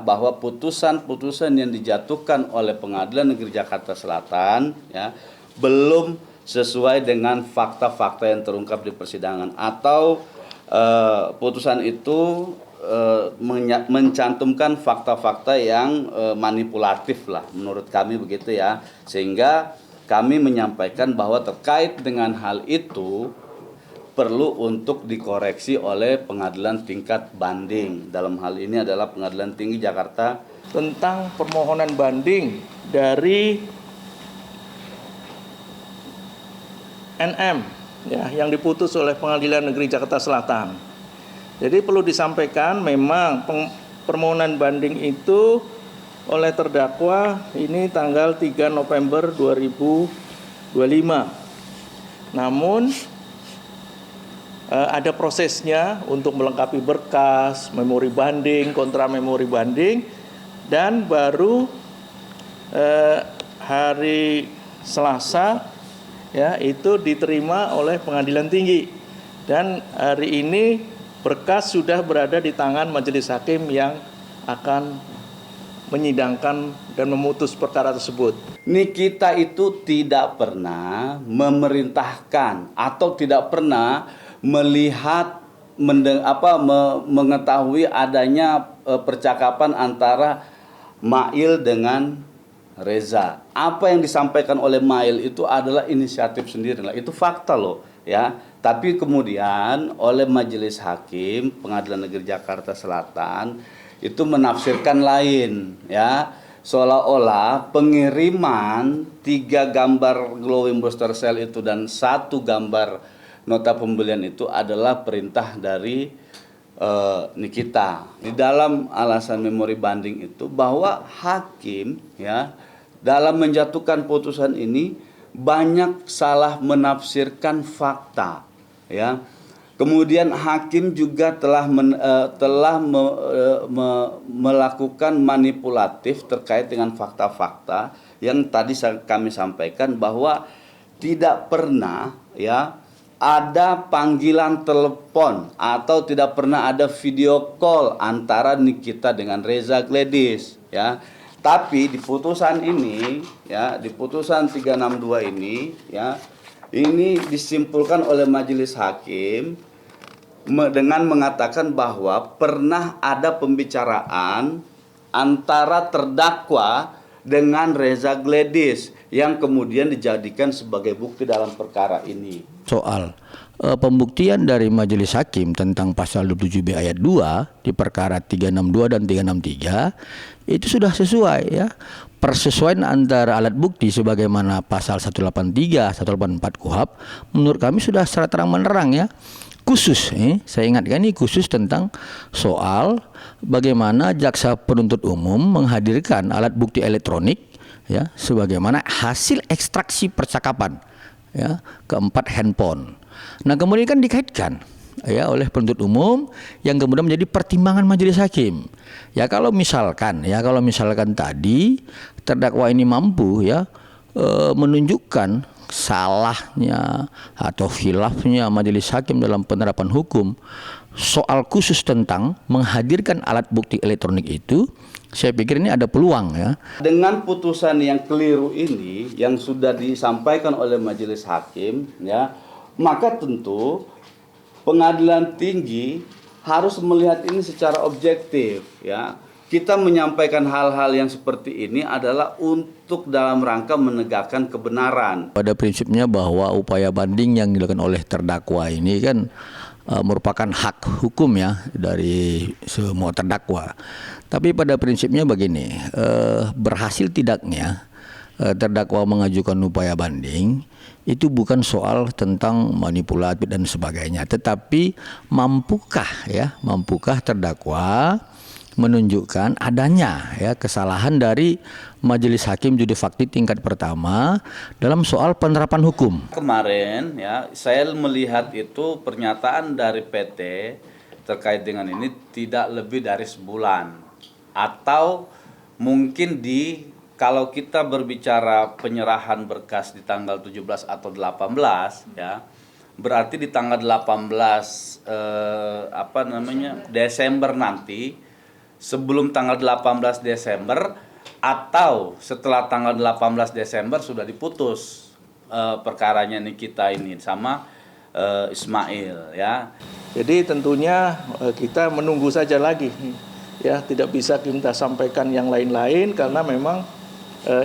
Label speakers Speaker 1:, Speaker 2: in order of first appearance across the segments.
Speaker 1: bahwa putusan-putusan yang dijatuhkan oleh Pengadilan Negeri Jakarta Selatan ya belum sesuai dengan fakta-fakta yang terungkap di persidangan, atau putusan itu mencantumkan fakta-fakta yang manipulatif lah, menurut kami begitu ya. Sehingga kami menyampaikan bahwa terkait dengan hal itu perlu untuk dikoreksi oleh pengadilan tingkat banding. Dalam hal ini adalah Pengadilan Tinggi Jakarta.
Speaker 2: Tentang permohonan banding dari NM ya, yang diputus oleh Pengadilan Negeri Jakarta Selatan. Jadi perlu disampaikan memang permohonan banding itu oleh terdakwa ini tanggal 3 November 2025. Namun ada prosesnya untuk melengkapi berkas, memori banding, kontra memori banding, dan baru hari Selasa ya itu diterima oleh Pengadilan Tinggi, dan hari ini berkas sudah berada di tangan majelis hakim yang akan menyidangkan dan memutus perkara tersebut.
Speaker 1: Nikita itu tidak pernah memerintahkan atau tidak pernah melihat mengetahui adanya percakapan antara Mail dengan Reza. Apa yang disampaikan oleh Mail itu adalah inisiatif sendiri lah. Itu fakta loh ya. Tapi kemudian oleh majelis hakim Pengadilan Negeri Jakarta Selatan itu menafsirkan lain ya. Seolah-olah pengiriman 3 gambar glowing booster cell itu dan 1 gambar nota pembelian itu adalah perintah dari Nikita. Di dalam alasan memori banding itu bahwa hakim ya dalam menjatuhkan putusan ini banyak salah menafsirkan fakta ya. Kemudian hakim juga telah melakukan manipulatif terkait dengan fakta-fakta yang tadi kami sampaikan, bahwa tidak pernah ya ada panggilan telepon atau tidak pernah ada video call antara Nikita dengan Reza Gladys ya. Tapi di putusan ini ya, di putusan 362 ini ya, ini disimpulkan oleh majelis hakim dengan mengatakan bahwa pernah ada pembicaraan antara terdakwa dengan Reza Gladys yang kemudian dijadikan sebagai bukti dalam perkara ini.
Speaker 3: Soal pembuktian dari majelis hakim tentang pasal 27B ayat 2 di perkara 362 dan 363 itu sudah sesuai ya. Persesuaian antara alat bukti sebagaimana pasal 183, 184 KUHP menurut kami sudah secara terang menerang ya. Khusus, saya ingatkan ini khusus tentang soal bagaimana jaksa penuntut umum menghadirkan alat bukti elektronik ya sebagaimana hasil ekstraksi percakapan ya keempat handphone. Nah kemudian kan dikaitkan ya oleh penuntut umum yang kemudian menjadi pertimbangan majelis hakim. Ya kalau misalkan tadi terdakwa ini mampu ya menunjukkan salahnya atau khilafnya majelis hakim dalam penerapan hukum soal khusus tentang menghadirkan alat bukti elektronik itu, saya pikir ini ada peluang ya.
Speaker 1: Dengan putusan yang keliru ini yang sudah disampaikan oleh majelis hakim ya, maka tentu Pengadilan Tinggi harus melihat ini secara objektif ya. Kita menyampaikan hal-hal yang seperti ini adalah untuk dalam rangka menegakkan kebenaran.
Speaker 3: Pada prinsipnya bahwa upaya banding yang dilakukan oleh terdakwa ini kan merupakan hak hukum ya dari semua terdakwa. Tapi pada prinsipnya begini, berhasil tidaknya terdakwa mengajukan upaya banding itu bukan soal tentang manipulatif dan sebagainya, tetapi mampukah terdakwa menunjukkan adanya ya kesalahan dari majelis hakim judi fakti tingkat pertama dalam soal penerapan hukum.
Speaker 1: Kemarin ya saya melihat itu pernyataan dari PT terkait dengan ini tidak lebih dari sebulan, atau mungkin kalau kita berbicara penyerahan berkas di tanggal 17 atau 18 ya, berarti di tanggal 18 Desember nanti sebelum tanggal 18 Desember atau setelah tanggal 18 Desember sudah diputus perkaranya Nikita ini sama Ismail ya.
Speaker 2: Jadi tentunya kita menunggu saja lagi ya, tidak bisa kita sampaikan yang lain-lain karena memang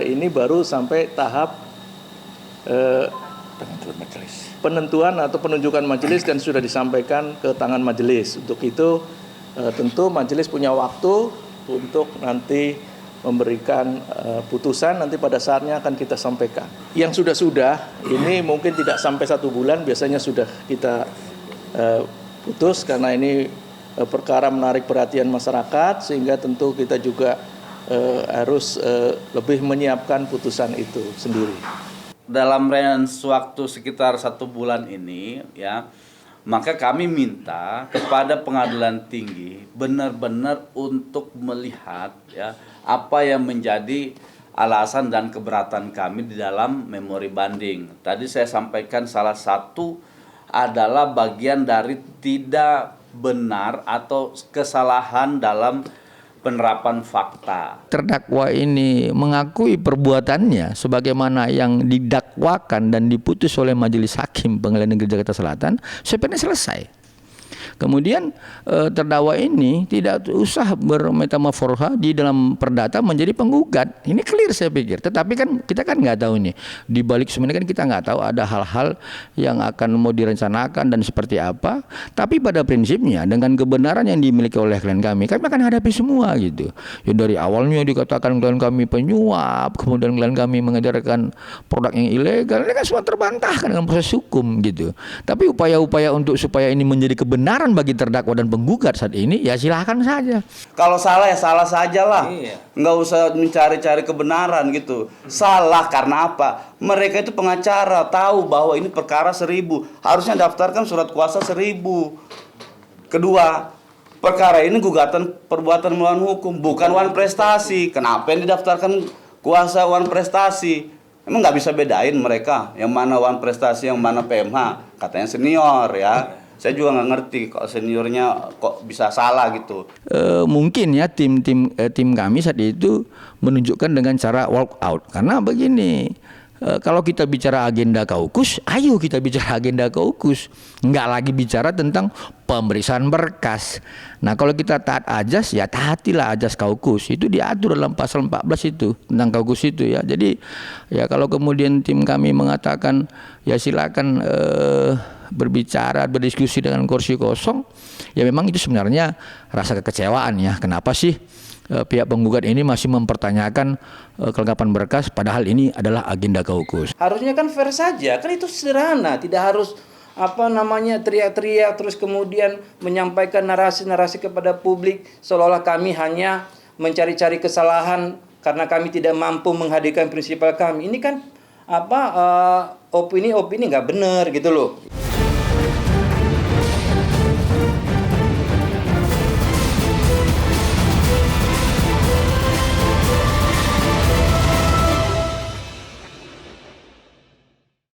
Speaker 2: ini baru sampai tahap penentuan atau penunjukan majelis dan sudah disampaikan ke tangan majelis. Untuk itu tentu majelis punya waktu untuk nanti memberikan putusan, nanti pada saatnya akan kita sampaikan. Yang sudah-sudah ini mungkin tidak sampai 1 bulan, biasanya sudah kita putus karena ini perkara menarik perhatian masyarakat, sehingga tentu kita juga harus lebih menyiapkan putusan itu sendiri.
Speaker 1: Dalam range waktu sekitar 1 bulan ini ya, maka kami minta kepada Pengadilan Tinggi benar-benar untuk melihat ya apa yang menjadi alasan dan keberatan kami di dalam memori banding. Tadi saya sampaikan salah satu adalah bagian dari tidak benar atau kesalahan dalam penerapan fakta.
Speaker 3: Terdakwa ini mengakui perbuatannya sebagaimana yang didakwakan dan diputus oleh Majelis Hakim Pengadilan Negeri Jakarta Selatan, sebenarnya selesai. Kemudian terdakwa ini tidak usah bermetamorfosa di dalam perdata menjadi penggugat. Ini clear saya pikir. Tetapi kan kita kan nggak tahu nih. Di balik sebenarnya kan kita nggak tahu ada hal-hal yang akan mau direncanakan dan seperti apa. Tapi pada prinsipnya dengan kebenaran yang dimiliki oleh klien kami akan hadapi semua gitu. Ya dari awalnya dikatakan klien kami penyuap, kemudian klien kami mengedarkan produk yang ilegal. Ini kan semua terbantahkan dengan proses hukum gitu. Tapi upaya-upaya untuk supaya ini menjadi kebenaran bagi terdakwa dan penggugat saat ini, ya silahkan saja.
Speaker 1: Kalau salah ya salah saja lah. Nggak usah mencari-cari kebenaran gitu. Salah karena apa? Mereka itu pengacara, tahu bahwa ini perkara 1.000. Harusnya daftarkan surat kuasa 1.000. Kedua, perkara ini gugatan perbuatan melawan hukum, bukan wan prestasi. Kenapa yang didaftarkan kuasa wan prestasi? Emang nggak bisa bedain mereka yang mana wan prestasi, yang mana PMH? Katanya senior ya. Saya juga nggak ngerti kok seniornya kok bisa salah gitu.
Speaker 3: Mungkin ya tim kami saat itu menunjukkan dengan cara walk out. Karena begini, kalau kita bicara agenda kaukus, ayo kita bicara agenda kaukus. Nggak lagi bicara tentang pemeriksaan berkas. Nah kalau kita taat ajas, ya taatilah ajas kaukus. Itu diatur dalam pasal 14 itu, tentang kaukus itu ya. Jadi ya kalau kemudian tim kami mengatakan ya silakan berbicara, berdiskusi dengan kursi kosong, ya memang itu sebenarnya rasa kekecewaan ya. Kenapa sih pihak penggugat ini masih mempertanyakan kelengkapan berkas padahal ini adalah agenda kaukus.
Speaker 4: Harusnya kan fair saja, kan itu sederhana, tidak harus teriak-teriak terus kemudian menyampaikan narasi-narasi kepada publik seolah-olah kami hanya mencari-cari kesalahan karena kami tidak mampu menghadirkan prinsipal kami. Ini kan opini-opini nggak benar gitu loh.